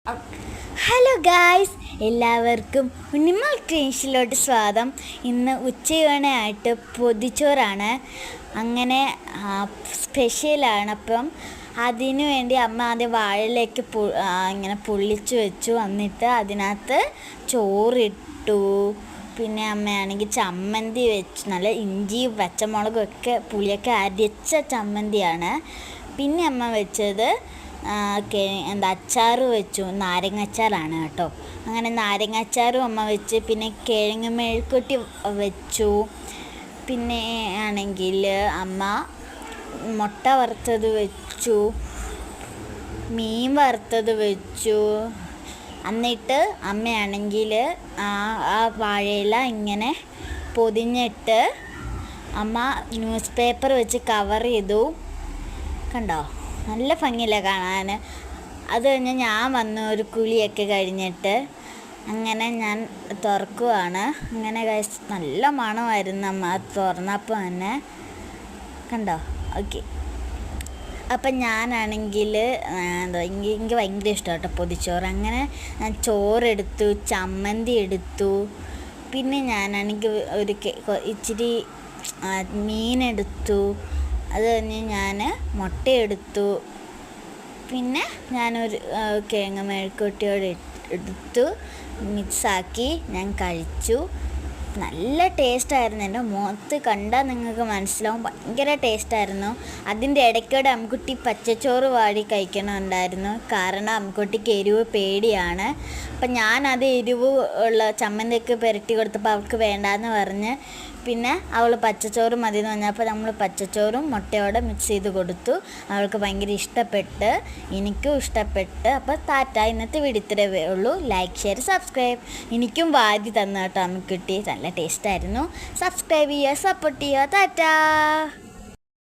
Hello guys, എല്ലാവർക്കും ഉണ്ണിമൽ ക്രീൻഷിലോട്ട് സ്വാഗതം. ഇന്ന് ഉച്ചയൂണായിട്ട് പൊതിച്ചോറാണ്. അങ്ങനെ സ്പെഷ്യലാണ്. അപ്പം അതിനു വേണ്ടി അമ്മ ആദ്യം വാഴയിലേക്ക് ഇങ്ങനെ പൊള്ളിച്ച് വെച്ചു. എന്നിട്ട് അതിനകത്ത് ചോറിട്ടു. പിന്നെ അമ്മയാണെങ്കിൽ ചമ്മന്തി വെച്ചു. നല്ല ഇഞ്ചിയും പച്ചമുളകും ഒക്കെ പുളിയൊക്കെ അരച്ച ചമ്മന്തിയാണ്. പിന്നെ അമ്മ വെച്ചത് അച്ചാറ് വെച്ചു. നാരങ്ങാച്ചാറാണ് കേട്ടോ. അങ്ങനെ നാരങ്ങാച്ചാറും അമ്മ വെച്ച്. പിന്നെ കിഴങ്ങ് മെഴുക്കുവരട്ടി വെച്ചു. പിന്നെ ആണെങ്കിൽ അമ്മ മുട്ട വറുത്തത് വെച്ചു, മീൻ വറുത്തത് വെച്ചു. എന്നിട്ട് അമ്മയാണെങ്കിൽ ആ വാഴയില ഇങ്ങനെ പൊതിഞ്ഞിട്ട് അമ്മ ന്യൂസ് പേപ്പർ വെച്ച് കവർ ചെയ്തു. കണ്ടോ, നല്ല ഭംഗിയില്ല കാണാൻ. അത് കഴിഞ്ഞ് ഞാൻ വന്നു ഒരു കുളിയൊക്കെ കഴിഞ്ഞിട്ട്. അങ്ങനെ ഞാൻ തുറക്കുവാണ്. അങ്ങനെ നല്ല മണമായിരുന്നു അമ്മ തുറന്നപ്പോൾ തന്നെ. കണ്ടോ? ഓക്കെ. അപ്പം ഞാനാണെങ്കിൽ എനിക്ക് ഭയങ്കര ഇഷ്ടം കേട്ടോ പൊതിച്ചോറ്. അങ്ങനെ ഞാൻ ചോറെടുത്തു, ചമ്മന്തി എടുത്തു. പിന്നെ ഞാനാണെങ്കിൽ ഇച്ചിരി മീനെടുത്തു. അത് കഴിഞ്ഞ് ഞാൻ മുട്ടയെടുത്തു. പിന്നെ ഞാനൊരു കിഴങ്ങ് മെഴുക്കുവരട്ടിയോടെ എടുത്തു. മിക്സാക്കി ഞാൻ കഴിച്ചു. നല്ല ടേസ്റ്റായിരുന്നു. എൻ്റെ മുഖത്ത് കണ്ടാൽ നിങ്ങൾക്ക് മനസ്സിലാവും, ഭയങ്കര ടേസ്റ്റായിരുന്നു. അതിൻ്റെ ഇടയ്ക്കൂടെ അമ്മുക്കുട്ടി പച്ചച്ചോറ് വാടി കഴിക്കണമുണ്ടായിരുന്നു. കാരണം അമ്മുക്കുട്ടിക്ക് എരിവ് പേടിയാണ്. അപ്പം ഞാനത് എരിവ് ഉള്ള ചമ്മന്തിയൊക്കെ പുരട്ടി കൊടുത്തപ്പോൾ അവൾക്ക് വേണ്ടാന്ന് പറഞ്ഞ് പിന്നെ അവൾ പച്ചച്ചോറ് മതി എന്ന് പറഞ്ഞപ്പോൾ നമ്മൾ പച്ചച്ചോറും മുട്ടയോടെ മിക്സ് ചെയ്ത് കൊടുത്തു. അവൾക്ക് ഭയങ്കര ഇഷ്ടപ്പെട്ട്, എനിക്കും ഇഷ്ടപ്പെട്ട്. അപ്പോൾ ടാറ്റ. ഇന്നത്തെ വീഡിയോ ഇത്രയേ ഉള്ളൂ. Like, share, subscribe. എനിക്കും വാരി തന്നു കേട്ടോ അമ്മുക്കുട്ടി. നല്ല ടേസ്റ്റായിരുന്നു. സബ്സ്ക്രൈബ് ചെയ്യുക, സപ്പോർട്ട് ചെയ്യുക. ടാറ്റ.